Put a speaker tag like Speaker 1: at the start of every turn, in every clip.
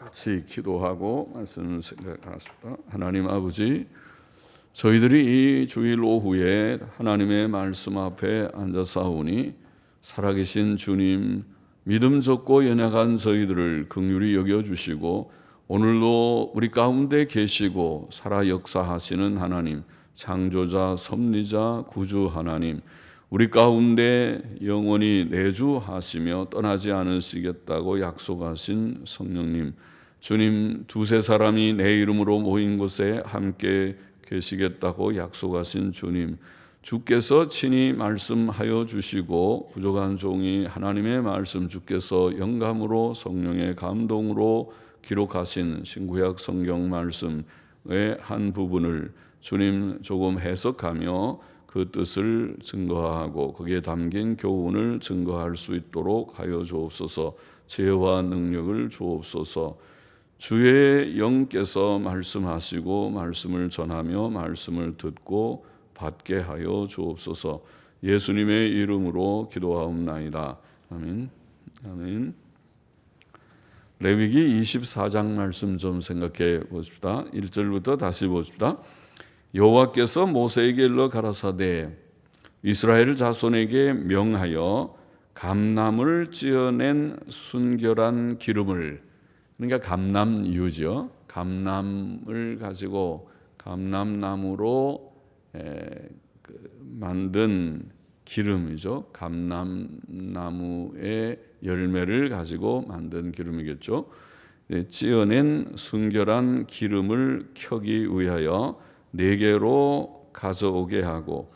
Speaker 1: 같이 기도하고 말씀을 생각하십니다. 하나님 아버지, 저희들이 이 주일 오후에 하나님의 말씀 앞에 앉아사오니 살아계신 주님, 믿음 적고 연약한 저희들을 긍휼히 여겨주시고 오늘도 우리 가운데 계시고 살아 역사하시는 하나님, 창조자, 섭리자, 구주 하나님, 우리 가운데 영원히 내주하시며 떠나지 않으시겠다고 약속하신 성령님, 주님, 두세 사람이 내 이름으로 모인 곳에 함께 계시겠다고 약속하신 주님, 주께서 친히 말씀하여 주시고 부족한 종이 하나님의 말씀 주께서 영감으로 성령의 감동으로 기록하신 신구약 성경 말씀의 한 부분을 주님 조금 해석하며 그 뜻을 증거하고 거기에 담긴 교훈을 증거할 수 있도록 하여 주옵소서. 지혜와 능력을 주옵소서. 주의 영께서 말씀하시고 말씀을 전하며 말씀을 듣고 받게 하여 주옵소서. 예수님의 이름으로 기도하옵나이다. 아멘. 아멘. 레위기 24장 말씀 좀 생각해 보십시다. 1절부터 다시 보십시다. 여호와께서 모세에게 일러 가라사대 이스라엘 자손에게 명하여 감람을 찌어낸 순결한 기름을, 그러니까 감람유죠. 감람을 가지고 감람나무로 만든 기름이죠. 감람나무의 열매를 가지고 만든 기름이겠죠. 찌어낸 순결한 기름을 켜기 위하여 네개로 가져오게 하고,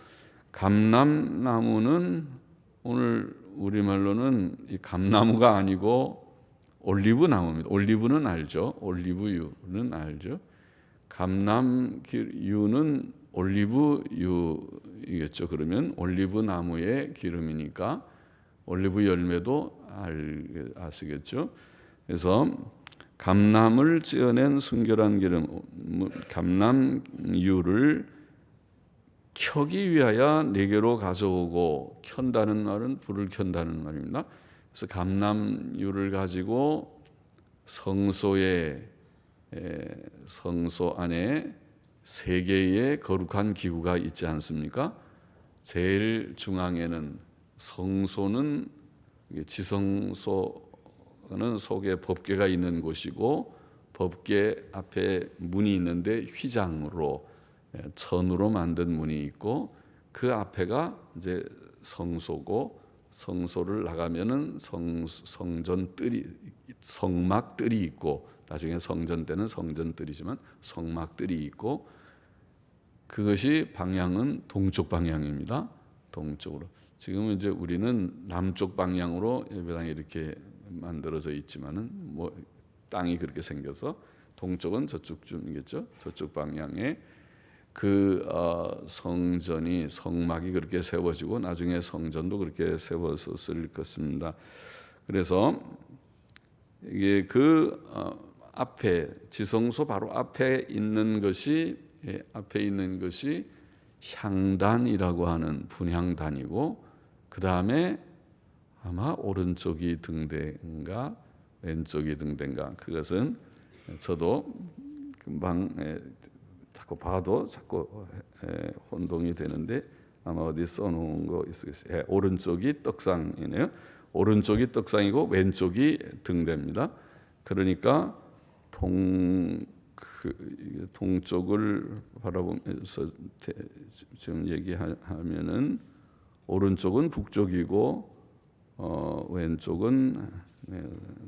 Speaker 1: 감람나무는 오늘 우리말로는 이 감나무가 아니고 올리브 나무입니다. 올리브는 알죠? 올리브유는 알죠? 감람유는 올리브유이겠죠. 그러면 올리브 나무의 기름이니까 올리브 열매도 아시겠죠? 그래서 감람을 찌어낸 순결한 기름, 감람유를 켜기 위하여 네개로 가져오고, 켠다는 말은 불을 켠다는 말입니다. 그래서 감람유를 가지고 성소 안에 세 개의 거룩한 기구가 있지 않습니까? 제일 중앙에는 성소는, 지성소는 속에 법궤가 있는 곳이고 법궤 앞에 문이 있는데 휘장으로 천으로 만든 문이 있고, 그 앞에가 이제 성소고, 성소를 나가면은 성전 뜰이, 성막 뜰이 있고, 나중에 성전 때는 성전 뜰이지만 성막 뜰이 있고, 그것이 방향은 동쪽 방향입니다. 동쪽으로. 지금은 이제 우리는 남쪽 방향으로 예배당이 이렇게 만들어져 있지만은 뭐 땅이 그렇게 생겨서 동쪽은 저쪽쯤이겠죠. 저쪽 방향에 그 성전이, 성막이 그렇게 세워지고 나중에 성전도 그렇게 세워졌을 것입니다. 그래서 이게 그 앞에, 지성소 바로 앞에 있는 것이 향단이라고 하는 분향단이고, 그 다음에 아마 오른쪽이 등대인가 왼쪽이 등대인가, 그것은 저도 금방 자꾸 봐도 자꾸 혼동이 되는데 아마 어디 써놓은 거 있으겠어요. 오른쪽이 떡상이네요. 오른쪽이 떡상이고 왼쪽이 등대입니다. 그러니까 동쪽을 바라보면서 지금 얘기하면은 오른쪽은 북쪽이고 왼쪽은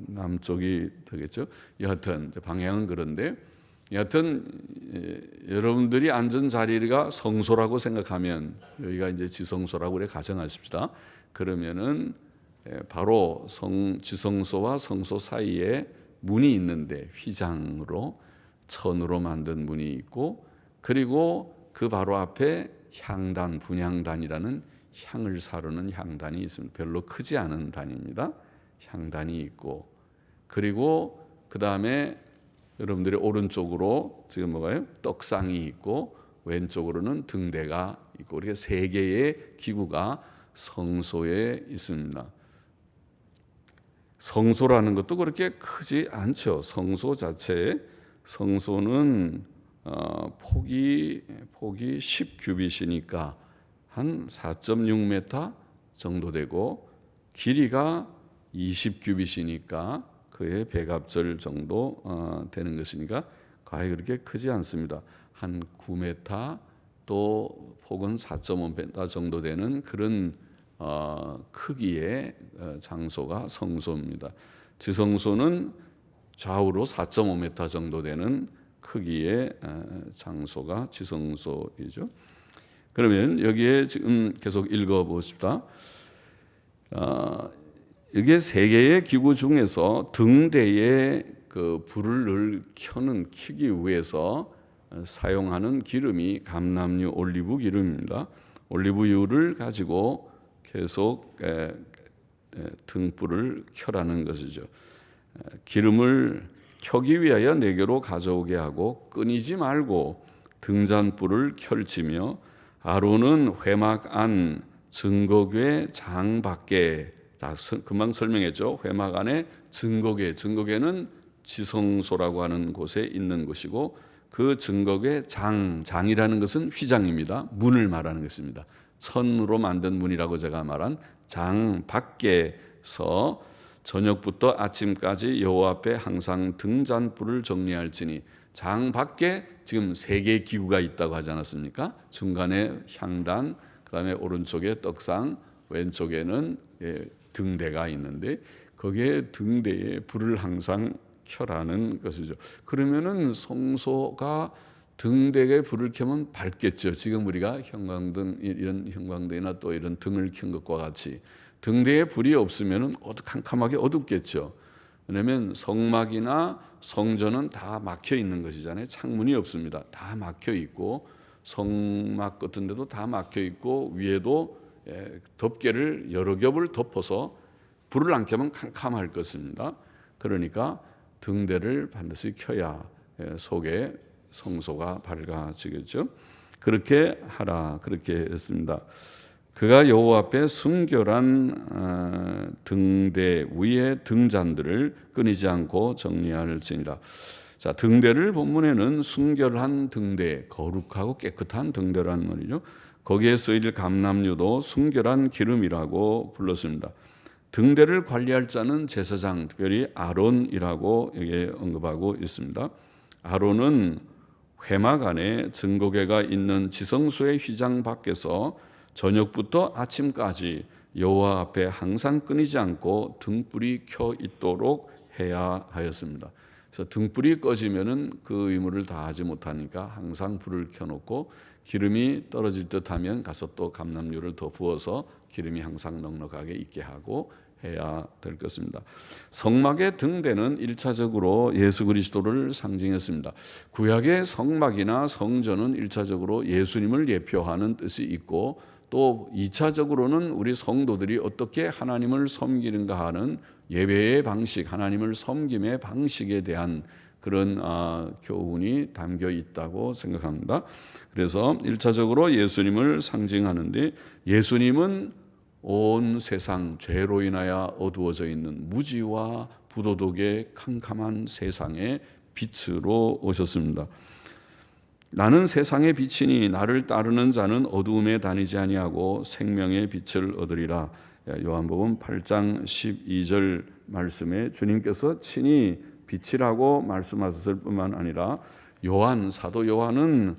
Speaker 1: 남쪽이 되겠죠. 여하튼 방향은 그런데, 여하튼 여러분들이 앉은 자리가 성소라고 생각하면, 여기가 이제 지성소라고 우리 가정하십시다. 그러면은 바로 지성소와 성소 사이에 문이 있는데, 휘장으로 천으로 만든 문이 있고, 그리고 그 바로 앞에 향단, 분향단이라는 향을 사르는 향단이 있습니다. 별로 크지 않은 단입니다. 향단이 있고, 그리고 그 다음에 여러분들이 오른쪽으로 지금 뭐가요? 떡상이 있고, 왼쪽으로는 등대가 있고, 이렇게 세 개의 기구가 성소에 있습니다. 성소라는 것도 그렇게 크지 않죠. 성소 자체, 성소는 폭이 10규빗이니까 한 4.6m 정도 되고, 길이가 20규빗이니까 그의 백압절 정도 되는 것이니까 과히 그렇게 크지 않습니다. 한 9m 또 폭은 4.5m 정도 되는 그런 크기의 장소가 성소입니다. 지성소는 좌우로 4.5m 정도 되는 크기의 장소가 지성소이죠. 그러면 여기에 지금 계속 읽어보십시다. 이게 세 개의 기구 중에서 등대에 그 불을 켜기 위해서 사용하는 기름이 감람유 올리브 기름입니다. 올리브유를 가지고 계속 등불을 켜라는 것이죠. 기름을 켜기 위하여 내게로 가져오게 하고 끊이지 말고 등잔불을 켤지며, 아론은 회막 안 증거궤 장 밖에, 금방 설명했죠. 회막 안에 증거궤는 지성소라고 하는 곳에 있는 것이고, 그 증거궤 장이라는 것은 휘장입니다. 문을 말하는 것입니다. 천으로 만든 문이라고 제가 말한 장 밖에서 저녁부터 아침까지 여호와 앞에 항상 등잔불을 정리할지니, 장 밖에 지금 세 개의 기구가 있다고 하지 않았습니까? 중간에 향단, 그 다음에 오른쪽에 떡상, 왼쪽에는 등대가 있는데, 거기에 등대에 불을 항상 켜라는 것이죠. 그러면은 성소가 등대에 불을 켜면 밝겠죠. 지금 우리가 형광등, 이런 형광등이나 또 이런 등을 켠 것과 같이 등대에 불이 없으면은 캄캄하게 어둡겠죠. 왜냐하면 성막이나 성전은 다 막혀 있는 것이잖아요. 창문이 없습니다. 다 막혀 있고, 성막 같은 데도 다 막혀 있고, 위에도 덮개를 여러 겹을 덮어서 불을 안 켜면 캄캄할 것입니다. 그러니까 등대를 반드시 켜야 속에 성소가 밝아지겠죠. 그렇게 하라, 그렇게 했습니다. 그가 여호와 앞에 순결한 등대 위에 등잔들을 끊이지 않고 정리할지니라. 자, 등대를 본문에는 순결한 등대, 거룩하고 깨끗한 등대라는 말이죠. 거기에 쓰일 감람유도 순결한 기름이라고 불렀습니다. 등대를 관리할 자는 제사장, 특별히 아론이라고 여기에 언급하고 있습니다. 아론은 회막 안에 증거궤가 있는 지성소의 휘장 밖에서 저녁부터 아침까지 여호와 앞에 항상 끊이지 않고 등불이 켜 있도록 해야 하였습니다. 그래서 등불이 꺼지면은 그 의무를 다하지 못하니까 항상 불을 켜놓고, 기름이 떨어질 듯하면 가서 또 감람유를 더 부어서 기름이 항상 넉넉하게 있게 하고 해야 될 것입니다. 성막의 등대는 1차적으로 예수 그리스도를 상징했습니다. 구약의 성막이나 성전은 1차적으로 예수님을 예표하는 뜻이 있고, 또 2차적으로는 우리 성도들이 어떻게 하나님을 섬기는가 하는 예배의 방식, 하나님을 섬김의 방식에 대한 그런 교훈이 담겨 있다고 생각합니다. 그래서 1차적으로 예수님을 상징하는데, 예수님은 온 세상 죄로 인하여 어두워져 있는 무지와 부도덕의 캄캄한 세상의 빛으로 오셨습니다. 나는 세상의 빛이니 나를 따르는 자는 어두움에 다니지 아니하고 생명의 빛을 얻으리라. 요한복음 8장 12절 말씀에 주님께서 친히 빛이라고 말씀하셨을 뿐만 아니라, 사도 요한은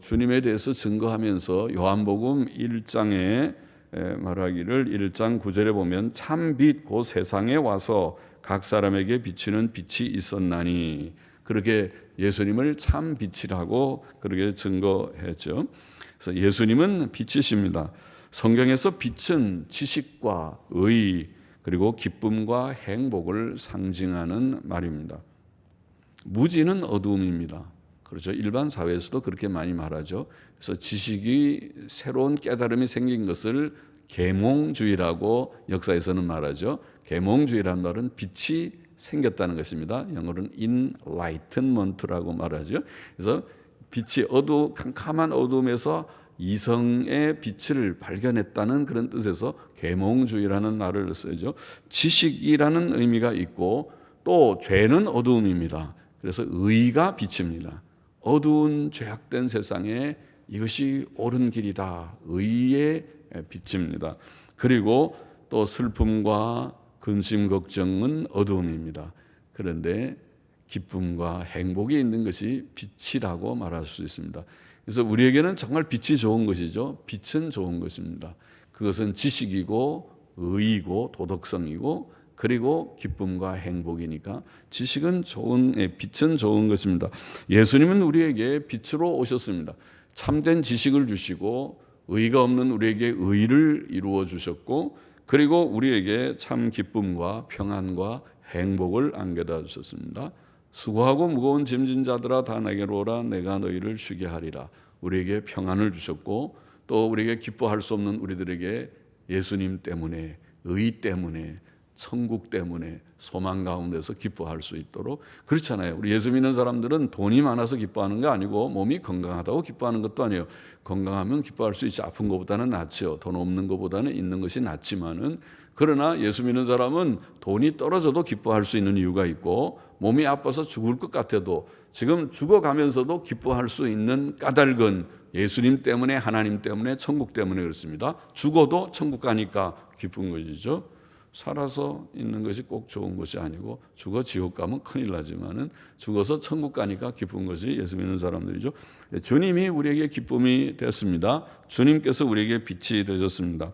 Speaker 1: 주님에 대해서 증거하면서 요한복음 1장에 말하기를 1장 9절에 보면 참 빛 곧 세상에 와서 각 사람에게 비치는 빛이 있었나니, 그렇게 예수님을 참 빛이라고 그렇게 증거했죠. 그래서 예수님은 빛이십니다. 성경에서 빛은 지식과 의, 그리고 기쁨과 행복을 상징하는 말입니다. 무지는 어두움입니다. 그렇죠. 일반 사회에서도 그렇게 많이 말하죠. 그래서 지식이, 새로운 깨달음이 생긴 것을 계몽주의라고 역사에서는 말하죠. 계몽주의라는 말은 빛이 생겼다는 것입니다. 영어로는 enlightenment라고 말하죠. 그래서 빛이 캄캄한 어둠에서 이성의 빛을 발견했다는 그런 뜻에서 계몽주의라는 말을 쓰죠. 지식이라는 의미가 있고 또 죄는 어두움입니다. 그래서 의가 빛입니다. 어두운 죄악된 세상에 이것이 옳은 길이다. 의의 빛입니다. 그리고 또 슬픔과 근심 걱정은 어두움입니다. 그런데 기쁨과 행복이 있는 것이 빛이라고 말할 수 있습니다. 그래서 우리에게는 정말 빛이 좋은 것이죠. 빛은 좋은 것입니다. 그것은 지식이고 의이고 도덕성이고 그리고 기쁨과 행복이니까 지식은 좋은, 빛은 좋은 것입니다. 예수님은 우리에게 빛으로 오셨습니다. 참된 지식을 주시고 의가 없는 우리에게 의를 이루어 주셨고 그리고 우리에게 참 기쁨과 평안과 행복을 안겨다 주셨습니다. 수고하고 무거운 짐진 자들아 다 내게로 오라 내가 너희를 쉬게 하리라. 우리에게 평안을 주셨고 또 우리에게 기뻐할 수 없는 우리들에게 예수님 때문에 의 때문에 천국 때문에 소망 가운데서 기뻐할 수 있도록 그렇잖아요. 우리 예수 믿는 사람들은 돈이 많아서 기뻐하는 게 아니고 몸이 건강하다고 기뻐하는 것도 아니에요. 건강하면 기뻐할 수 있지. 아픈 것보다는 낫죠. 돈 없는 것보다는 있는 것이 낫지만은 그러나 예수 믿는 사람은 돈이 떨어져도 기뻐할 수 있는 이유가 있고 몸이 아파서 죽을 것 같아도 지금 죽어가면서도 기뻐할 수 있는 까닭은 예수님 때문에 하나님 때문에 천국 때문에 그렇습니다. 죽어도 천국 가니까 기쁜 것이죠. 살아서 있는 것이 꼭 좋은 것이 아니고 죽어 지옥 가면 큰일 나지만은 죽어서 천국 가니까 기쁜 것이 예수 믿는 사람들이죠. 주님이 우리에게 기쁨이 됐습니다. 주님께서 우리에게 빛이 되셨습니다.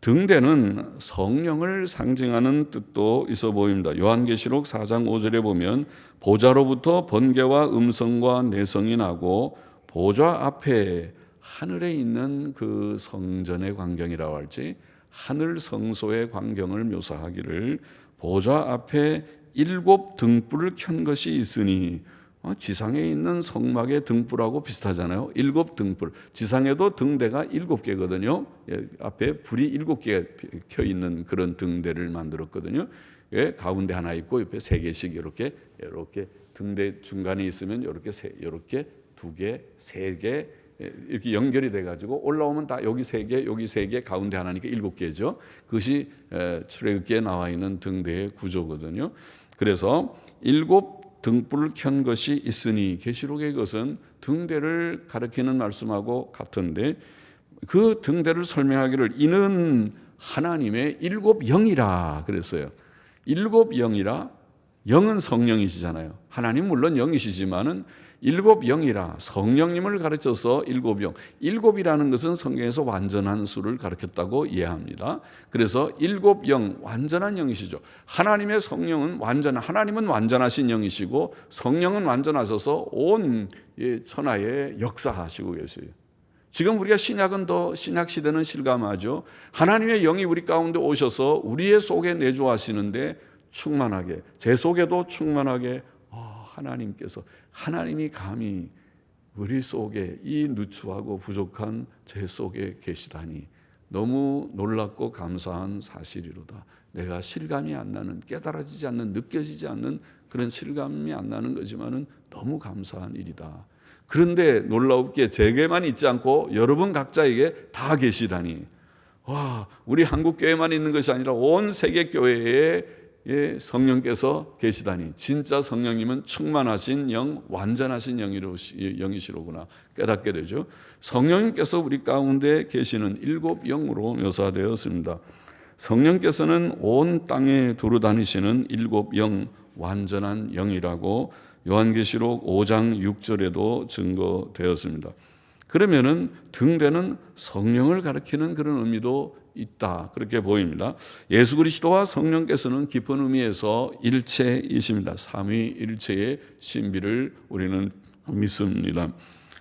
Speaker 1: 등대는 성령을 상징하는 뜻도 있어 보입니다. 요한계시록 4장 5절에 보면 보좌로부터 번개와 음성과 내성이 나고 보좌 앞에 하늘에 있는 그 성전의 광경이라고 할지 하늘 성소의 광경을 묘사하기를 보좌 앞에 7 등불을 켠 것이 있으니 지상에 있는 성막의 등불하고 비슷하잖아요. 7 등불. 지상에도 등대가 7개거든요. 앞에 불이 7개가 켜 있는 그런 등대를 만들었거든요. 가운데 하나 있고 옆에 3개씩 이렇게 등대 중간에 있으면 이렇게 2개, 3개 이렇게 연결이 돼가지고 올라오면 다 여기 3개, 여기 3개, 가운데 하나니까 7개죠. 그것이 출애굽기에 나와 있는 등대의 구조거든요. 그래서 7 등불을 켠 것이 있으니 계시록의 것은 등대를 가리키는 말씀하고 같은데 그 등대를 설명하기를 이는 하나님의 7 영이라 그랬어요. 7 영이라 영은 성령이시잖아요. 하나님 물론 영이시지만은 7 영이라 성령님을 가르쳐서 7 영. 7이라는 것은 성경에서 완전한 수를 가르쳤다고 이해합니다. 그래서 7 영, 완전한 영이시죠. 하나님의 성령은 하나님은 완전하신 영이시고 성령은 완전하셔서 온 천하에 역사하시고 계세요. 지금 우리가 신약 시대는 실감하죠. 하나님의 영이 우리 가운데 오셔서 우리의 속에 내주하시는데 충만하게, 제 속에도 충만하게 하나님이 감히 우리 속에 이 누추하고 부족한 제 속에 계시다니 너무 놀랍고 감사한 사실이로다. 내가 실감이 안 나는, 깨달아지지 않는, 느껴지지 않는 그런 실감이 안 나는 거지만은 너무 감사한 일이다. 그런데 놀랍게 제게만 있지 않고 여러분 각자에게 다 계시다니. 우리 한국 교회만 있는 것이 아니라 온 세계 교회에 성령께서 계시다니 진짜 성령님은 충만하신 영, 완전하신 영이시로구나 깨닫게 되죠. 성령님께서 우리 가운데 계시는 7 영으로 묘사되었습니다. 성령께서는 온 땅에 두루 다니시는 7 영, 완전한 영이라고 요한계시록 5장 6절에도 증거되었습니다. 그러면은 등대는 성령을 가리키는 그런 의미도 있다. 그렇게 보입니다. 예수 그리스도와 성령께서는 깊은 의미에서 일체이십니다. 삼위일체의 신비를 우리는 믿습니다.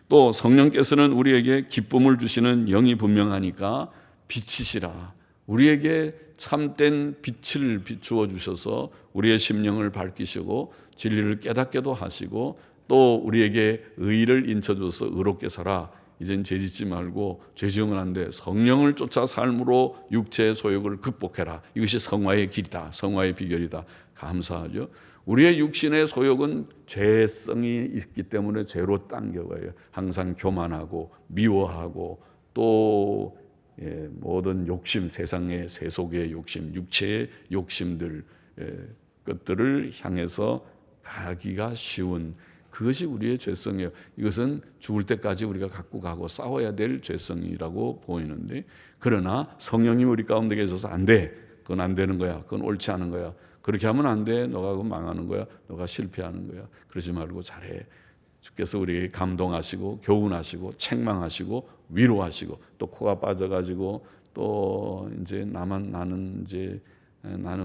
Speaker 1: 또 성령께서는 우리에게 기쁨을 주시는 영이 분명하니까 빛이시라. 우리에게 참된 빛을 비추어 주셔서 우리의 심령을 밝히시고 진리를 깨닫게도 하시고 또 우리에게 의를 인쳐줘서 의롭게 살아. 이젠 죄짓지 말고 죄 지으면 안 돼. 성령을 쫓아 삶으로 육체의 소욕을 극복해라. 이것이 성화의 길이다. 성화의 비결이다. 감사하죠. 우리의 육신의 소욕은 죄성이 있기 때문에 죄로 당겨가요. 항상 교만하고 미워하고 또 모든 욕심, 세상의 세속의 욕심, 육체의 욕심들 것들을 향해서 가기가 쉬운 그것이 우리의 죄성이에요. 이것은 죽을 때까지 우리가 갖고 가고 싸워야 될 죄성이라고 보이는데, 그러나 성령님이 우리 가운데 계셔서 안 돼. 그건 안 되는 거야. 그건 옳지 않은 거야. 그렇게 하면 안 돼. 너가 그건 망하는 거야. 너가 실패하는 거야. 그러지 말고 잘해. 주께서 우리에게 감동하시고 교훈하시고 책망하시고 위로하시고, 또 코가 빠져가지고 또 이제 나는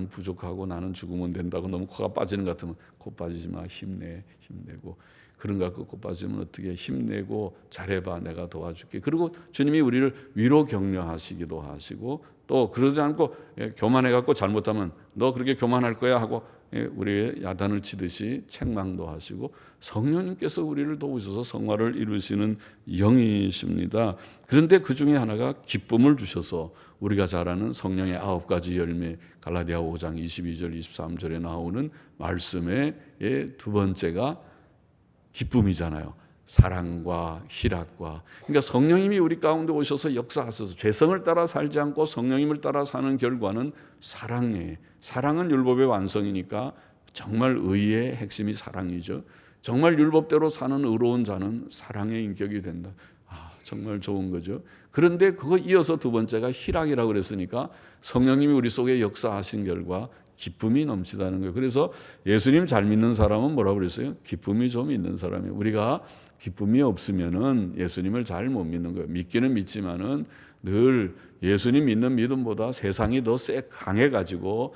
Speaker 1: 부족하고 나는 죽으면 된다고 너무 코가 빠지는 것 같으면 코 빠지지 마. 힘내고 그런 거 갖고 코 빠지면 어떻게 힘내고 잘해봐. 내가 도와줄게. 그리고 주님이 우리를 위로 격려하시기도 하시고, 또 그러지 않고 교만해갖고 잘못하면 너 그렇게 교만할 거야 하고 우리의 야단을 치듯이 책망도 하시고, 성령님께서 우리를 도우셔서 성화를 이루시는 영이십니다. 그런데 그 중에 하나가 기쁨을 주셔서 우리가 잘 아는 성령의 9가지 열매, 갈라디아 5장 22절 23절에 나오는 말씀의 두 번째가 기쁨이잖아요. 사랑과 희락과. 그러니까 성령님이 우리 가운데 오셔서 역사하셔서 죄성을 따라 살지 않고 성령님을 따라 사는 결과는 사랑이에요. 사랑은 율법의 완성이니까 정말 의의 핵심이 사랑이죠. 정말 율법대로 사는 의로운 자는 사랑의 인격이 된다. 정말 좋은 거죠. 그런데 그거 이어서 두 번째가 희락이라고 그랬으니까 성령님이 우리 속에 역사하신 결과 기쁨이 넘치다는 거예요. 그래서 예수님 잘 믿는 사람은 뭐라고 그랬어요? 기쁨이 좀 있는 사람이에요. 우리가 기쁨이 없으면은 예수님을 잘 못 믿는 거예요. 믿기는 믿지만은 늘 예수님 믿는 믿음보다 세상이 더 강해가지고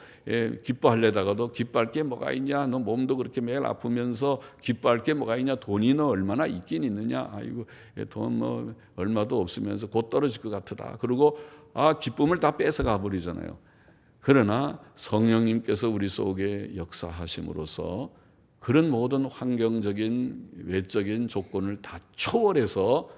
Speaker 1: 기뻐하려다가도 기뻐할 게 뭐가 있냐? 너 몸도 그렇게 매일 아프면서 기뻐할 게 뭐가 있냐? 돈이 너 얼마나 있긴 있느냐? 아이고 돈 뭐 얼마도 없으면서 곧 떨어질 것 같다. 그리고 기쁨을 다 뺏어가 버리잖아요. 그러나 성령님께서 우리 속에 역사하심으로써 그런 모든 환경적인 외적인 조건을 다 초월해서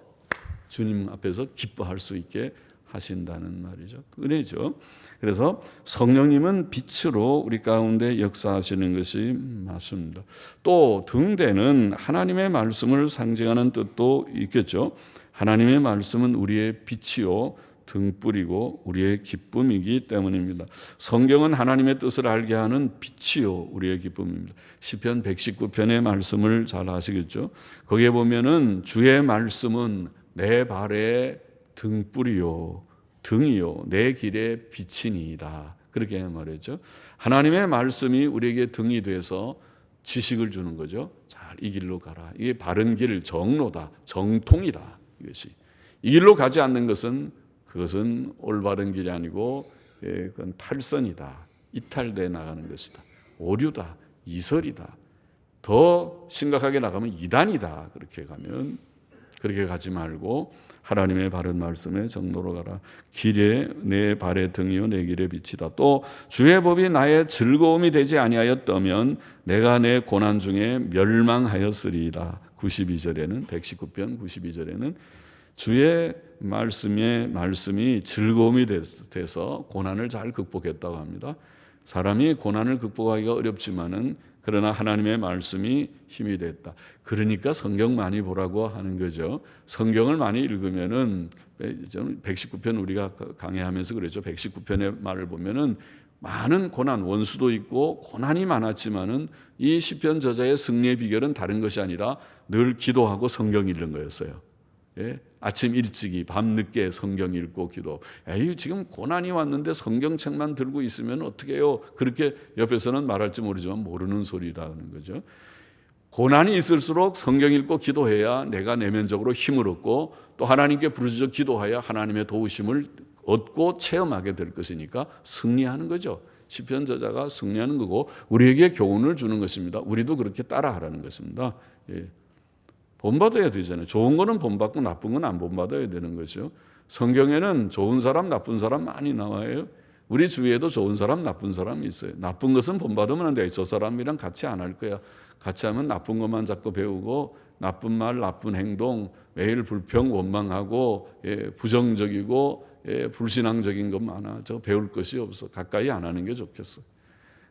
Speaker 1: 주님 앞에서 기뻐할 수 있게 하신다는 말이죠. 은혜죠. 그래서 성령님은 빛으로 우리 가운데 역사하시는 것이 맞습니다. 또 등대는 하나님의 말씀을 상징하는 뜻도 있겠죠. 하나님의 말씀은 우리의 빛이요 등불이고 우리의 기쁨이기 때문입니다. 성경은 하나님의 뜻을 알게 하는 빛이요 우리의 기쁨입니다. 시편 119편의 말씀을 잘 아시겠죠. 거기에 보면은 주의 말씀은 내 발의 등불이요 등이요 내 길의 빛이니이다. 그렇게 말했죠. 하나님의 말씀이 우리에게 등이 돼서 지식을 주는 거죠. 잘 이 길로 가라. 이게 바른 길, 정로다, 정통이다. 이것이 이 길로 가지 않는 것은 그것은 올바른 길이 아니고 그건 탈선이다. 이탈돼 나가는 것이다. 오류다. 이설이다. 더 심각하게 나가면 이단이다. 그렇게 가면 그렇게 가지 말고 하나님의 바른 말씀에 정로로 가라. 길에 내 발의 등이요 내 길의 빛이다. 또 주의 법이 나의 즐거움이 되지 아니하였다면 내가 내 고난 중에 멸망하였으리이다. 92절에는 119편 92절에는 주의 말씀이 즐거움이 돼서 고난을 잘 극복했다고 합니다. 사람이 고난을 극복하기가 어렵지만은 그러나 하나님의 말씀이 힘이 됐다. 그러니까 성경 많이 보라고 하는 거죠. 성경을 많이 읽으면은 119편 우리가 강해하면서 그랬죠. 119편의 말을 보면은 많은 고난, 원수도 있고 고난이 많았지만은 이 시편 저자의 승리의 비결은 다른 것이 아니라 늘 기도하고 성경 읽는 거였어요. 아침 일찍이 밤늦게 성경 읽고 기도. 지금 고난이 왔는데 성경책만 들고 있으면 어떻게 해요? 그렇게 옆에서는 말할지 모르지만 모르는 소리라는 거죠. 고난이 있을수록 성경 읽고 기도해야 내가 내면적으로 힘을 얻고 또 하나님께 부르짖어 기도해야 하나님의 도우심을 얻고 체험하게 될 것이니까 승리하는 거죠. 시편 저자가 승리하는 거고 우리에게 교훈을 주는 것입니다. 우리도 그렇게 따라하라는 것입니다. 본받아야 되잖아요. 좋은 거는 본받고 나쁜 건 안 본받아야 되는 거죠. 성경에는 좋은 사람, 나쁜 사람 많이 나와요. 우리 주위에도 좋은 사람, 나쁜 사람이 있어요. 나쁜 것은 본받으면 안 돼요. 저 사람이랑 같이 안 할 거야. 같이 하면 나쁜 것만 자꾸 배우고 나쁜 말, 나쁜 행동, 매일 불평, 원망하고 부정적이고 불신앙적인 것 많아. 저 배울 것이 없어. 가까이 안 하는 게 좋겠어.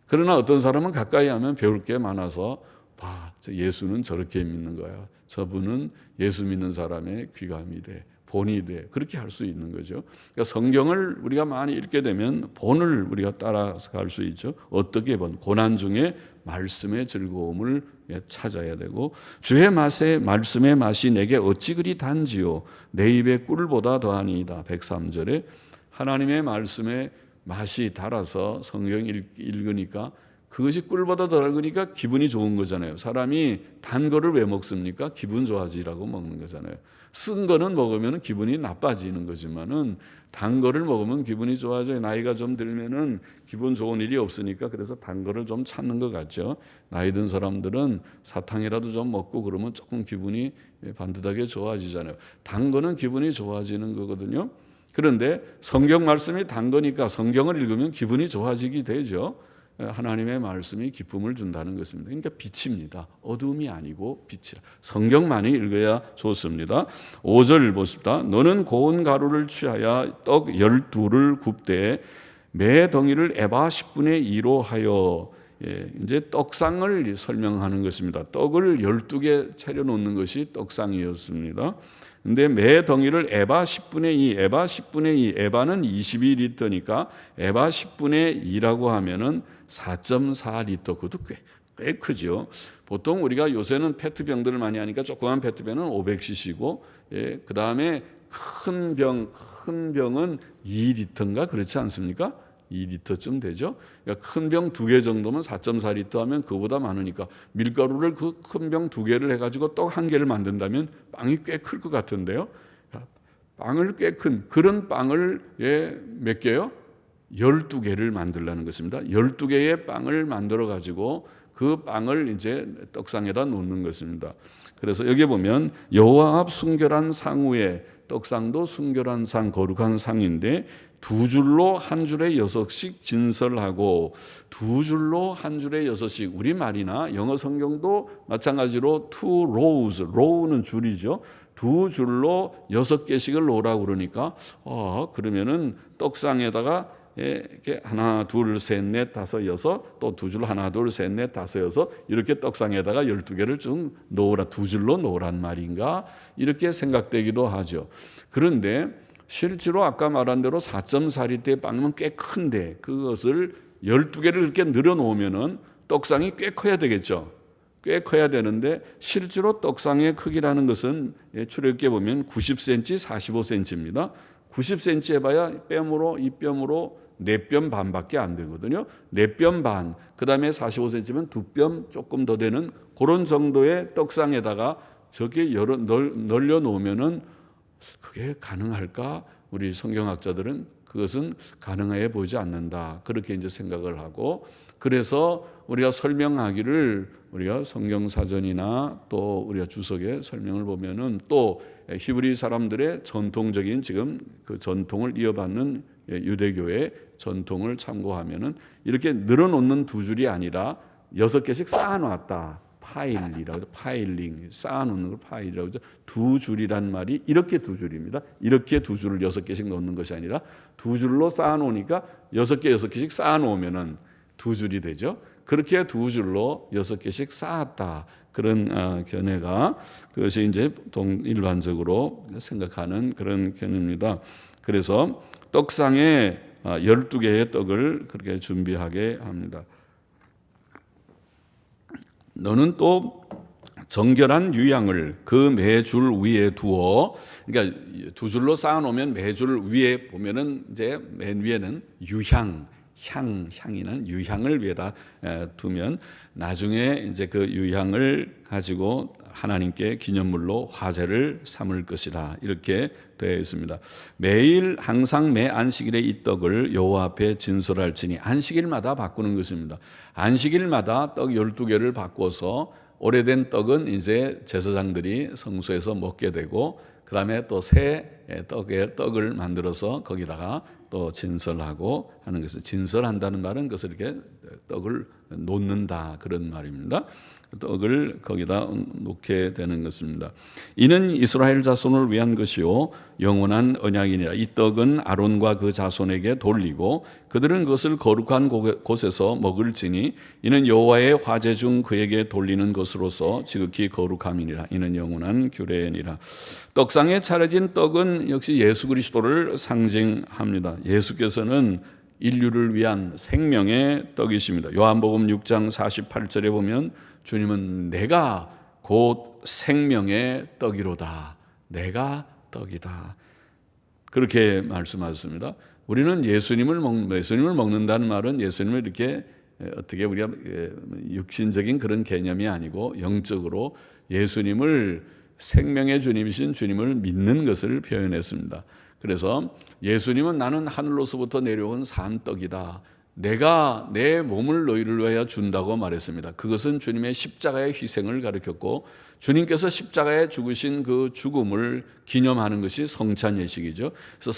Speaker 1: 그러나 어떤 사람은 가까이 하면 배울 게 많아서 봐, 예수는 저렇게 믿는 거야. 저분은 예수 믿는 사람의 귀감이 돼. 본이 돼. 그렇게 할 수 있는 거죠. 그러니까 성경을 우리가 많이 읽게 되면 본을 우리가 따라갈 수 있죠. 어떻게 본? 고난 중에 말씀의 즐거움을 찾아야 되고, 주의 말씀의 맛이 내게 어찌 그리 단지요. 내 입에 꿀보다 더하니이다. 103절에 하나님의 말씀의 맛이 달아서 성경 읽으니까 그것이 꿀보다 더 달으니까 기분이 좋은 거잖아요. 사람이 단 거를 왜 먹습니까? 기분 좋아지라고 먹는 거잖아요. 쓴 거는 먹으면 기분이 나빠지는 거지만은 단 거를 먹으면 기분이 좋아져요. 나이가 좀 들면은 기분 좋은 일이 없으니까 그래서 단 거를 좀 찾는 것 같죠. 나이 든 사람들은 사탕이라도 좀 먹고 그러면 조금 기분이 반듯하게 좋아지잖아요. 단 거는 기분이 좋아지는 거거든요. 그런데 성경 말씀이 단 거니까 성경을 읽으면 기분이 좋아지게 되죠. 하나님의 말씀이 기쁨을 준다는 것입니다. 그러니까 빛입니다. 어둠이 아니고 빛이라. 성경만이 읽어야 좋습니다. 5절 보십시다. 너는 고운 가루를 취하여 떡 12를 굽되 매 덩이를 에바 10분의 2로 하여, 이제 떡상을 설명하는 것입니다. 떡을 12개 차려 놓는 것이 떡상이었습니다. 근데 매 덩이를 에바 10분의 2, 에바 10분의 2, 에바는 22리터니까 에바 10분의 2라고 하면은 4.4리터. 그것도 꽤 크죠. 보통 우리가 요새는 페트병들을 많이 하니까 조그만 페트병은 500cc고, 그 다음에 큰 병은 2리터인가 그렇지 않습니까? 2리터쯤 되죠. 그러니까 큰 병 2개 정도면 4.4리터 하면 그보다 많으니까 밀가루를 그 큰 병 2개를 해가지고 떡 1개를 만든다면 빵이 꽤 클 것 같은데요. 빵을 꽤 큰 그런 빵을 몇 개요? 12개를 만들라는 것입니다. 12개의 빵을 만들어 가지고 그 빵을 이제 떡상에다 놓는 것입니다. 그래서 여기 보면 여호와 앞 순결한 상 위에, 떡상도 순결한 상, 거룩한 상인데 두 줄로 한 줄에 6씩 진설하고, 두 줄로 한 줄에 6씩, 우리말이나 영어 성경도 마찬가지로 two rows, row는 줄이죠. 두 줄로 6개씩을 놓으라고 그러니까 그러면은 떡상에다가 이렇게 하나, 둘, 셋, 넷, 다섯, 여섯, 또 두 줄 하나, 둘, 셋, 넷, 다섯, 여섯, 이렇게 떡상에다가 12개를 쭉 놓으라, 두 줄로 놓으란 말인가, 이렇게 생각되기도 하죠. 그런데 실제로 아까 말한 대로 4.4리터의 빵은 꽤 큰데 그것을 12개를 이렇게 늘어놓으면은 떡상이 꽤 커야 되겠죠. 꽤 커야 되는데 실제로 떡상의 크기라는 것은 출애굽기에 보면 90cm, 45cm입니다. 90cm 해봐야 뺨으로, 이 뺨으로 4뼘 반밖에 안 되거든요. 4뼘 반, 그 다음에 45cm면 2뼘 조금 더 되는 그런 정도의 떡상에다가 저게 널려 놓으면은 그게 가능할까? 우리 성경학자들은 그것은 가능해 보이지 않는다. 그렇게 이제 생각을 하고, 그래서 우리가 설명하기를, 우리가 성경사전이나 또 우리가 주석에 설명을 보면은, 또 히브리 사람들의 전통적인 지금 그 전통을 이어받는 유대교의 전통을 참고하면은 이렇게 늘어놓는 두 줄이 아니라 6개씩 쌓아놨다. 파일이라고, 파일링, 쌓아놓는 걸 파일이라고 하죠. 두 줄이란 말이 이렇게 두 줄입니다. 이렇게 두 줄을 6개씩 놓는 것이 아니라 두 줄로 쌓아놓으니까 6개씩 쌓아놓으면은 두 줄이 되죠. 그렇게 두 줄로 6개씩 쌓았다. 그런 견해가, 그것이 이제 일반적으로 생각하는 그런 견해입니다. 그래서 떡상에 12개의 떡을 그렇게 준비하게 합니다. 너는 또 정결한 유향을 그 매 줄 위에 두어, 그러니까 두 줄로 쌓아놓으면 매 줄 위에 보면은 이제 맨 위에는 유향, 향이는 유향을 위에다 두면 나중에 이제 그 유향을 가지고 하나님께 기념물로 화제를 삼을 것이라, 이렇게 되어 있습니다. 매일 항상 매 안식일에 이 떡을 여호와 앞에 진설할지니, 안식일마다 바꾸는 것입니다. 안식일마다 떡 12개를 바꿔서 오래된 떡은 이제 제사장들이 성소에서 먹게 되고, 그 다음에 또 새 떡을 만들어서 거기다가 또 진설하고 하는 것을, 진설한다는 말은 그것을 이렇게 떡을 놓는다 그런 말입니다. 떡을 거기다 놓게 되는 것입니다. 이는 이스라엘 자손을 위한 것이요 영원한 언약이니라. 이 떡은 아론과 그 자손에게 돌리고 그들은 그것을 거룩한 곳에서 먹을지니 이는 여호와의 화제 중 그에게 돌리는 것으로서 지극히 거룩함이니라. 이는 영원한 규례니라. 떡상에 차려진 떡은 역시 예수 그리스도를 상징합니다. 예수께서는 인류를 위한 생명의 떡이십니다. 요한복음 6장 48절에 보면 주님은 내가 곧 생명의 떡이로다. 내가 떡이다. 그렇게 말씀하셨습니다. 우리는 예수님을 먹는다는 말은 예수님을 이렇게 어떻게 우리가 육신적인 그런 개념이 아니고 영적으로 예수님을 생명의 주님이신 주님을 믿는 것을 표현했습니다. 그래서 예수님은 나는 하늘로서부터 내려온 산 떡이다. 내가 내 몸을 너희를 위하여 준다고 말했습니다. 그것은 주님의 십자가의 희생을 가리켰고 주님께서 십자가에 죽으신 그 죽음을 기념하는 것이 성찬 예식이죠. 그래서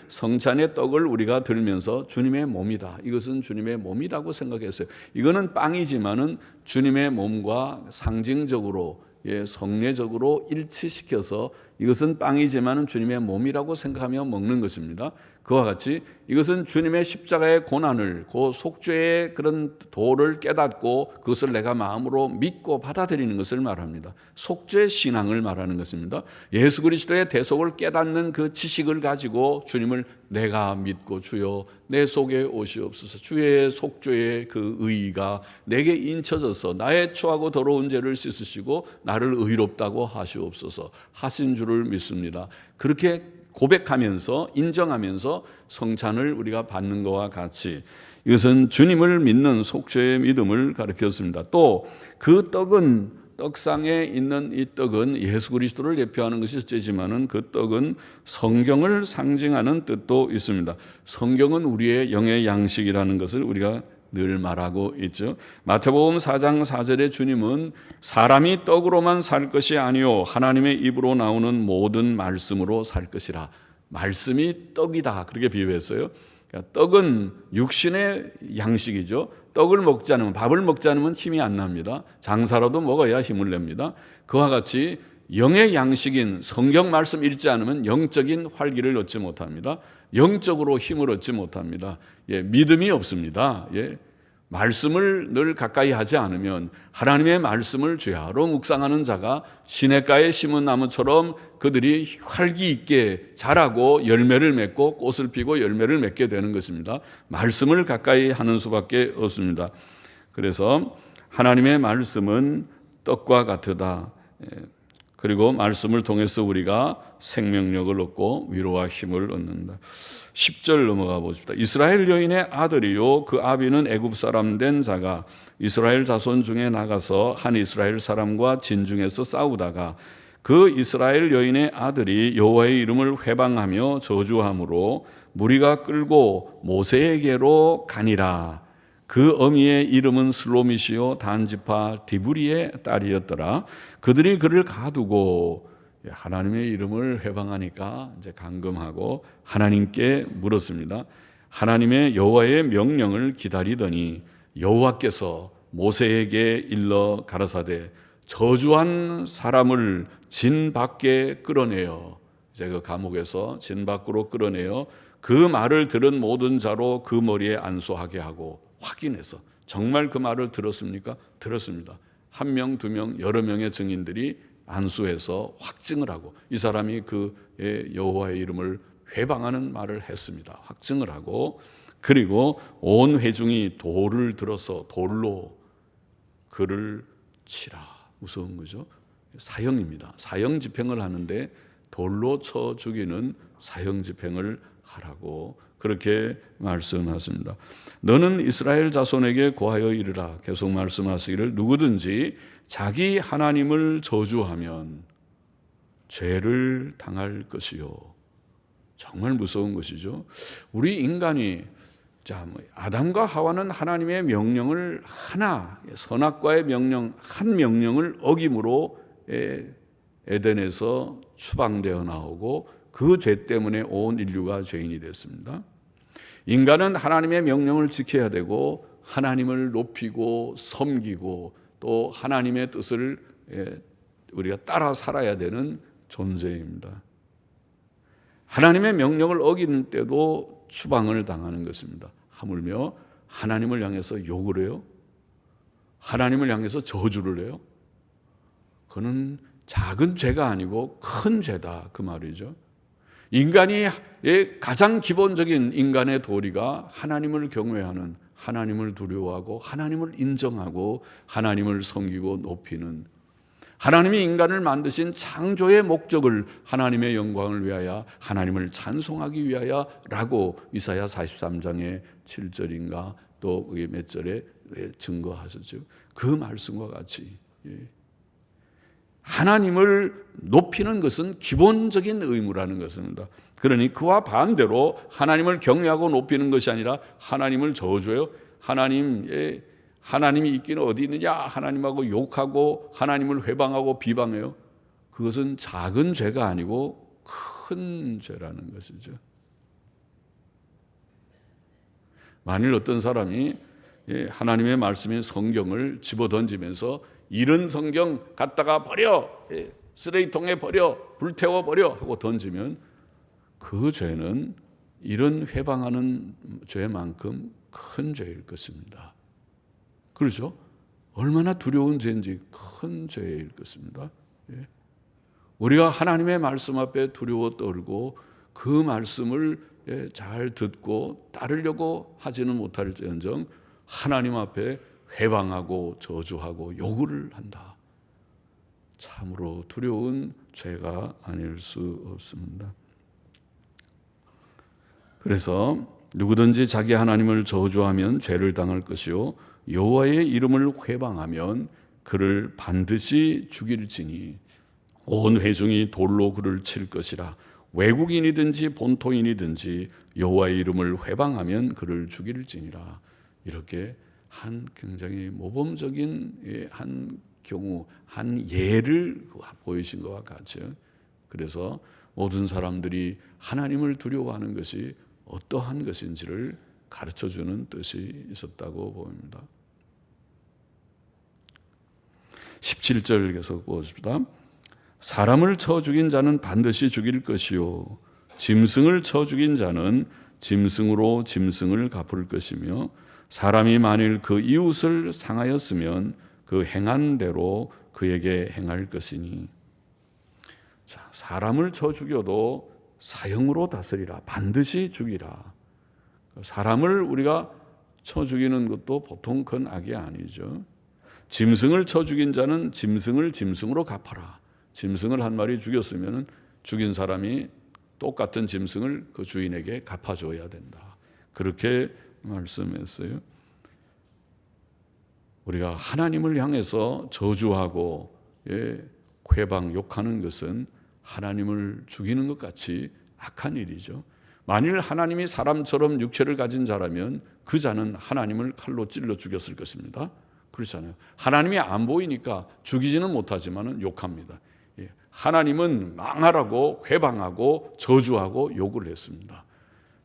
Speaker 1: 성찬의 떡을 우리가 들면서 주님의 몸이다. 이것은 주님의 몸이라고 생각했어요. 이거는 빵이지만은 주님의 몸과 상징적으로 성례적으로 일치시켜서 이것은 빵이지만은 주님의 몸이라고 생각하며 먹는 것입니다. 그와 같이 이것은 주님의 십자가의 고난을, 그 속죄의 그런 도를 깨닫고 그것을 내가 마음으로 믿고 받아들이는 것을 말합니다. 속죄 신앙을 말하는 것입니다. 예수 그리스도의 대속을 깨닫는 그 지식을 가지고 주님을 내가 믿고 주여 내 속에 오시옵소서. 주의 속죄의 그 의의가 내게 인쳐져서 나의 추하고 더러운 죄를 씻으시고 나를 의롭다고 하시옵소서 하신 줄을 믿습니다. 그렇게 고백하면서 인정하면서 성찬을 우리가 받는 것과 같이 이것은 주님을 믿는 속죄의 믿음을 가르쳤습니다. 또 그 떡은, 떡상에 있는 이 떡은 예수 그리스도를 대표하는 것이 첫째지만은 그 떡은 성경을 상징하는 뜻도 있습니다. 성경은 우리의 영의 양식이라는 것을 우리가 늘 말하고 있죠. 마태복음 4장 4절에 주님은 사람이 떡으로만 살 것이 아니요 하나님의 입으로 나오는 모든 말씀으로 살 것이라. 말씀이 떡이다 그렇게 비유했어요. 그러니까 떡은 육신의 양식이죠. 떡을 먹지 않으면, 밥을 먹지 않으면 힘이 안 납니다. 장사라도 먹어야 힘을 냅니다. 그와 같이 영의 양식인 성경 말씀 읽지 않으면 영적인 활기를 얻지 못합니다. 영적으로 힘을 얻지 못합니다. 믿음이 없습니다. 말씀을 늘 가까이 하지 않으면 하나님의 말씀을 죄하로 묵상하는 자가 시냇가에 심은 나무처럼 그들이 활기 있게 자라고 열매를 맺고 꽃을 피고 열매를 맺게 되는 것입니다. 말씀을 가까이 하는 수밖에 없습니다. 그래서 하나님의 말씀은 떡과 같으다. 그리고 말씀을 통해서 우리가 생명력을 얻고 위로와 힘을 얻는다. 10절 넘어가 보십시다. 이스라엘 여인의 아들이요 그 아비는 애굽 사람 된 자가 이스라엘 자손 중에 나가서 한 이스라엘 사람과 진중에서 싸우다가 그 이스라엘 여인의 아들이 여호와의 이름을 회방하며 저주함으로 무리가 끌고 모세에게로 가니라. 그 어미의 이름은 슬로미시요 단지파 디브리의 딸이었더라. 그들이 그를 가두고 하나님의 이름을 회방하니까 이제 감금하고 하나님께 물었습니다. 하나님의 여호와의 명령을 기다리더니 여호와께서 모세에게 일러 가라사대 저주한 사람을 진 밖에 끌어내어, 이제 그 감옥에서 진 밖으로 끌어내어 그 말을 들은 모든 자로 그 머리에 안수하게 하고, 확인해서 정말 그 말을 들었습니까? 들었습니다. 한 명, 두 명, 여러 명의 증인들이 안수해서 확증을 하고 이 사람이 그 여호와의 이름을 회방하는 말을 했습니다. 확증을 하고, 그리고 온 회중이 돌을 들어서 돌로 그를 치라. 무서운 거죠. 사형입니다. 사형 집행을 하는데 돌로 쳐 죽이는 사형 집행을 하라고 그렇게 말씀하십니다. 너는 이스라엘 자손에게 고하여 이르라. 계속 말씀하시기를 누구든지 자기 하나님을 저주하면 죄를 당할 것이요. 정말 무서운 것이죠. 우리 인간이 아담과 하와는 하나님의 명령을 하나, 선악과의 명령 한 명령을 어김으로 에덴에서 추방되어 나오고 그 죄 때문에 온 인류가 죄인이 됐습니다. 인간은 하나님의 명령을 지켜야 되고 하나님을 높이고 섬기고 또 하나님의 뜻을 우리가 따라 살아야 되는 존재입니다. 하나님의 명령을 어기는 때도 추방을 당하는 것입니다. 하물며 하나님을 향해서 욕을 해요? 하나님을 향해서 저주를 해요? 그는 작은 죄가 아니고 큰 죄다 그 말이죠. 인간이 가장 기본적인 인간의 도리가 하나님을 경외하는, 하나님을 두려워하고 하나님을 인정하고 하나님을 섬기고 높이는, 하나님이 인간을 만드신 창조의 목적을 하나님의 영광을 위하여 하나님을 찬송하기 위하여라고 이사야 43장의 7절인가 또 그게 몇 절에 증거하셨죠. 그 말씀과 같이 하나님을 높이는 것은 기본적인 의무라는 것입니다. 그러니 그와 반대로 하나님을 경외하고 높이는 것이 아니라 하나님을 저주해요. 하나님이 있기는 어디 있느냐 하나님하고 욕하고 하나님을 회방하고 비방해요. 그것은 작은 죄가 아니고 큰 죄라는 것이죠. 만일 어떤 사람이 하나님의 말씀인 성경을 집어던지면서 이런 성경 갖다가 버려, 쓰레기통에 버려, 불태워 버려 하고 던지면 그 죄는 이런 회방하는 죄만큼 큰 죄일 것입니다. 그렇죠? 얼마나 두려운 죄인지 큰 죄일 것입니다. 우리가 하나님의 말씀 앞에 두려워 떨고 그 말씀을 잘 듣고 따르려고 하지는 못할지언정 하나님 앞에 회방하고 저주하고 욕을 한다. 참으로 두려운 죄가 아닐 수 없습니다. 그래서 누구든지 자기 하나님을 저주하면 죄를 당할 것이요 여호와의 이름을 회방하면 그를 반드시 죽일지니 온 회중이 돌로 그를 칠 것이라. 외국인이든지 본토인이든지 여호와의 이름을 회방하면 그를 죽일지니라. 이렇게 한 굉장히 모범적인 한 경우, 한 예를 보이신 것과 같죠. 그래서 모든 사람들이 하나님을 두려워하는 것이 어떠한 것인지를 가르쳐주는 뜻이 있었다고 봅니다. 17절 계속 보십시다. 사람을 쳐 죽인 자는 반드시 죽일 것이요 짐승을 쳐 죽인 자는 짐승으로 짐승을 갚을 것이며 사람이 만일 그 이웃을 상하였으면 그 행한 대로 그에게 행할 것이니. 자, 사람을 쳐 죽여도 사형으로 다스리라. 반드시 죽이라. 사람을 우리가 쳐 죽이는 것도 보통 큰 악이 아니죠. 짐승을 쳐 죽인 자는 짐승을 짐승으로 갚아라. 짐승을 한 마리 죽였으면 죽인 사람이 똑같은 짐승을 그 주인에게 갚아줘야 된다. 그렇게 말씀했어요. 우리가 하나님을 향해서 저주하고 회방, 욕하는 것은 하나님을 죽이는 것 같이 악한 일이죠. 만일 하나님이 사람처럼 육체를 가진 자라면 그 자는 하나님을 칼로 찔러 죽였을 것입니다. 그렇잖아요. 하나님이 안 보이니까 죽이지는 못하지만 욕합니다. 하나님은 망하라고 회방하고 저주하고 욕을 했습니다.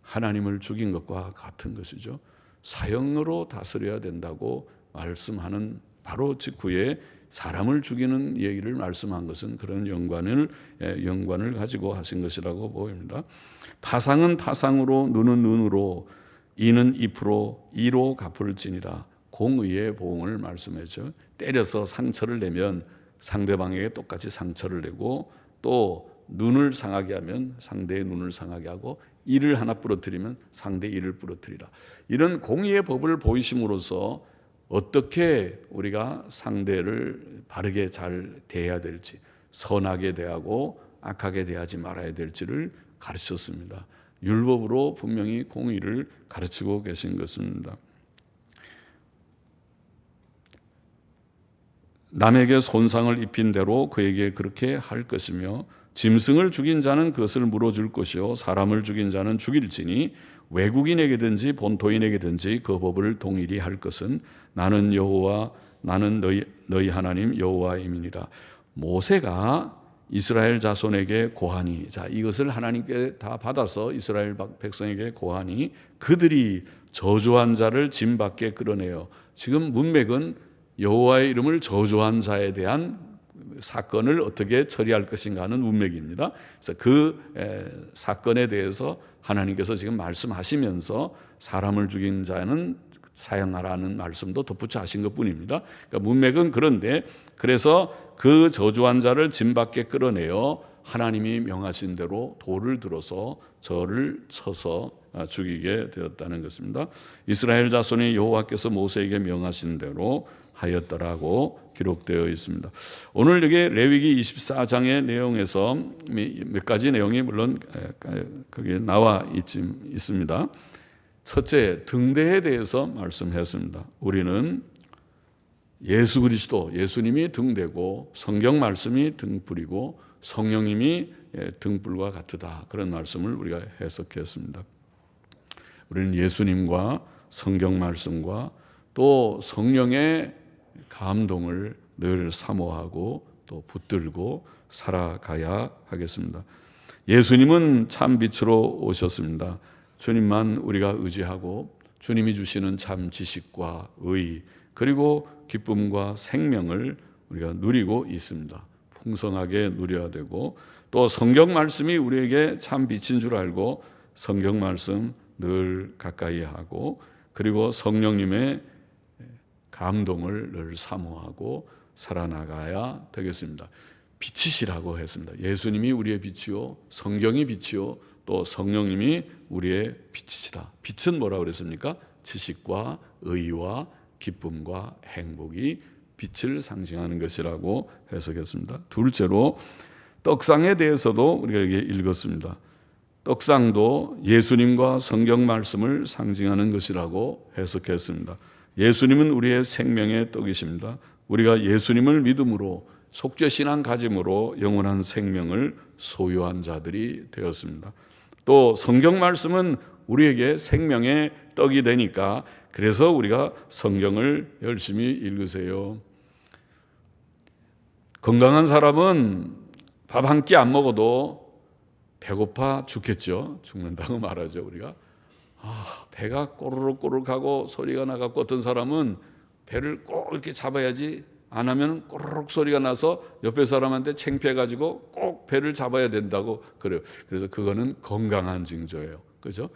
Speaker 1: 하나님을 죽인 것과 같은 것이죠. 사형으로 다스려야 된다고 말씀하는 바로 직후에 사람을 죽이는 얘기를 말씀한 것은 그런 연관을 가지고 하신 것이라고 보입니다. 파상은 파상으로, 눈은 눈으로, 이는 잎으로, 이로 갚을지니라. 공의의 보응을 말씀했죠. 때려서 상처를 내면 상대방에게 똑같이 상처를 내고, 또 눈을 상하게 하면 상대의 눈을 상하게 하고, 이를 하나 부러뜨리면 상대의 이를 부러뜨리라. 이런 공의의 법을 보이심으로써 어떻게 우리가 상대를 바르게 잘 대해야 될지, 선하게 대하고 악하게 대하지 말아야 될지를 가르쳤습니다. 율법으로 분명히 공의를 가르치고 계신 것입니다. 남에게 손상을 입힌 대로 그에게 그렇게 할 것이며 짐승을 죽인 자는 그것을 물어줄 것이요 사람을 죽인 자는 죽일지니 외국인에게든지 본토인에게든지 그 법을 동일히 할 것은 나는 여호와 나는 너희 하나님 여호와임이니라. 모세가 이스라엘 자손에게 고하니, 자, 이것을 하나님께 다 받아서 이스라엘 백성에게 고하니 그들이 저주한 자를 짐 밖에 끌어내어. 지금 문맥은 여호와의 이름을 저주한 자에 대한 사건을 어떻게 처리할 것인가 하는 문맥입니다. 그래서 그 사건에 대해서 하나님께서 지금 말씀하시면서 사람을 죽인 자는 사형하라는 말씀도 덧붙여 하신 것뿐입니다. 그러니까 문맥은 그런데, 그래서 그 저주한 자를 짐 밖에 끌어내어 하나님이 명하신 대로 돌을 들어서 저를 쳐서 죽이게 되었다는 것입니다. 이스라엘 자손이 여호와께서 모세에게 명하신 대로 하였더라고 기록되어 있습니다. 오늘 여기 레위기 24장의 내용에서 몇 가지 내용이 물론 거기에 나와 있습니다. 첫째, 등대에 대해서 말씀했습니다. 우리는 예수 그리스도, 예수님이 등대고 성경 말씀이 등불이고 성령님이 등불과 같으다, 그런 말씀을 우리가 해석했습니다. 우리는 예수님과 성경 말씀과 또 성령의 감동을 늘 사모하고 또 붙들고 살아가야 하겠습니다. 예수님은 참 빛으로 오셨습니다. 주님만 우리가 의지하고 주님이 주시는 참 지식과 의, 그리고 기쁨과 생명을 우리가 누리고 있습니다. 풍성하게 누려야 되고, 또 성경 말씀이 우리에게 참 빛인 줄 알고 성경 말씀 늘 가까이 하고, 그리고 성령님의 감동을 늘 사모하고 살아나가야 되겠습니다. 빛이시라고 했습니다. 예수님이 우리의 빛이요, 성경이 빛이요, 또 성령님이 우리의 빛이시다. 빛은 뭐라고 그랬습니까? 지식과 의와 기쁨과 행복이 빛을 상징하는 것이라고 해석했습니다. 둘째로 떡상에 대해서도 우리가 여기 읽었습니다. 떡상도 예수님과 성경 말씀을 상징하는 것이라고 해석했습니다. 예수님은 우리의 생명의 떡이십니다. 우리가 예수님을 믿음으로 속죄신앙 가짐으로 영원한 생명을 소유한 자들이 되었습니다. 또 성경 말씀은 우리에게 생명의 떡이 되니까, 그래서 우리가 성경을 열심히 읽으세요. 건강한 사람은 밥 한 끼 안 먹어도 배고파 죽겠죠. 죽는다고 말하죠, 우리가. 배가 꼬르륵꼬르륵하고 소리가 나갖고 어떤 사람은 배를 꼭 이렇게 잡아야지, 안 하면 꼬르륵 소리가 나서 옆에 사람한테 창피해가지고 꼭 배를 잡아야 된다고 그래요. 그래서 그거는 건강한 징조예요. 그죠?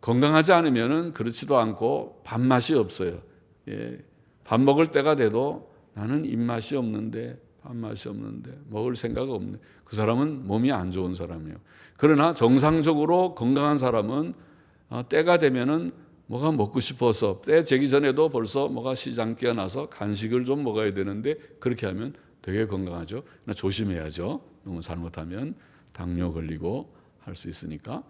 Speaker 1: 건강하지 않으면은 그렇지도 않고 밥맛이 없어요. 예. 밥 먹을 때가 돼도 나는 입맛이 없는데, 밥맛이 없는데, 먹을 생각 없네. 그 사람은 몸이 안 좋은 사람이에요. 그러나 정상적으로 건강한 사람은 때가 되면은 뭐가 먹고 싶어서, 때 재기 전에도 벌써 뭐가 시장기가 나서 간식을 좀 먹어야 되는데, 그렇게 하면 되게 건강하죠. 그러나 조심해야죠. 너무 잘못하면 당뇨 걸리고 할 수 있으니까.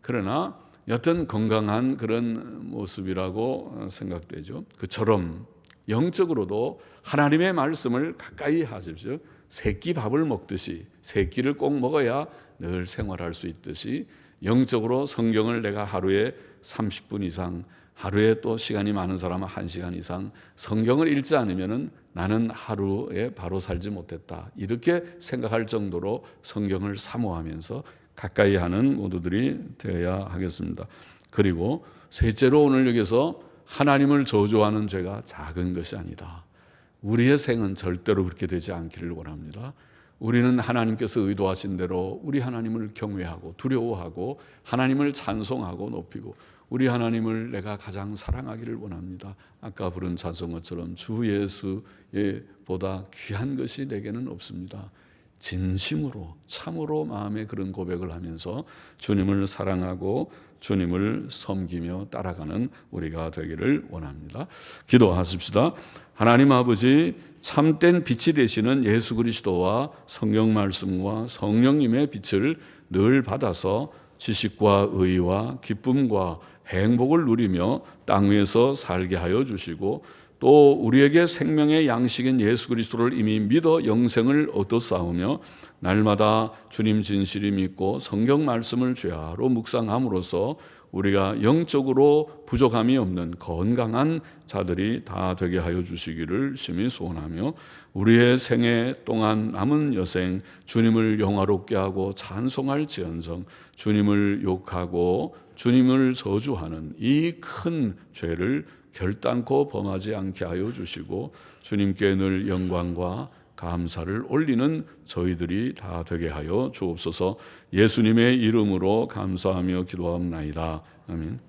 Speaker 1: 그러나 여튼 건강한 그런 모습이라고 생각되죠. 그처럼 영적으로도 하나님의 말씀을 가까이 하십시오. 세 끼 밥을 먹듯이, 세 끼를 꼭 먹어야 늘 생활할 수 있듯이, 영적으로 성경을 내가 하루에 30분 이상, 하루에 또 시간이 많은 사람은 1시간 이상 성경을 읽지 않으면 나는 하루에 바로 살지 못했다, 이렇게 생각할 정도로 성경을 사모하면서 가까이 하는 모두들이 되어야 하겠습니다. 그리고 셋째로 오늘 여기서 하나님을 저주하는 죄가 작은 것이 아니다. 우리의 생은 절대로 그렇게 되지 않기를 원합니다. 우리는 하나님께서 의도하신 대로 우리 하나님을 경외하고 두려워하고 하나님을 찬송하고 높이고 우리 하나님을 내가 가장 사랑하기를 원합니다. 아까 부른 찬송어처럼 주 예수의 보다 귀한 것이 내게는 없습니다. 진심으로 참으로 마음에 그런 고백을 하면서 주님을 사랑하고 주님을 섬기며 따라가는 우리가 되기를 원합니다. 기도하십시다. 하나님 아버지, 참된 빛이 되시는 예수 그리스도와 성경 말씀과 성령님의 빛을 늘 받아서 지식과 의와 기쁨과 행복을 누리며 땅 위에서 살게 하여 주시고, 또 우리에게 생명의 양식인 예수 그리스도를 이미 믿어 영생을 얻어싸우며 날마다 주님 진실이 믿고 성경 말씀을 죄하로 묵상함으로써 우리가 영적으로 부족함이 없는 건강한 자들이 다 되게 하여 주시기를 심히 소원하며, 우리의 생애 동안 남은 여생 주님을 영화롭게 하고 찬송할지언정 주님을 욕하고 주님을 저주하는 이 큰 죄를 결단코 범하지 않게 하여 주시고, 주님께 늘 영광과 감사를 올리는 저희들이 다 되게 하여 주옵소서. 예수님의 이름으로 감사하며 기도합나이다. 아멘.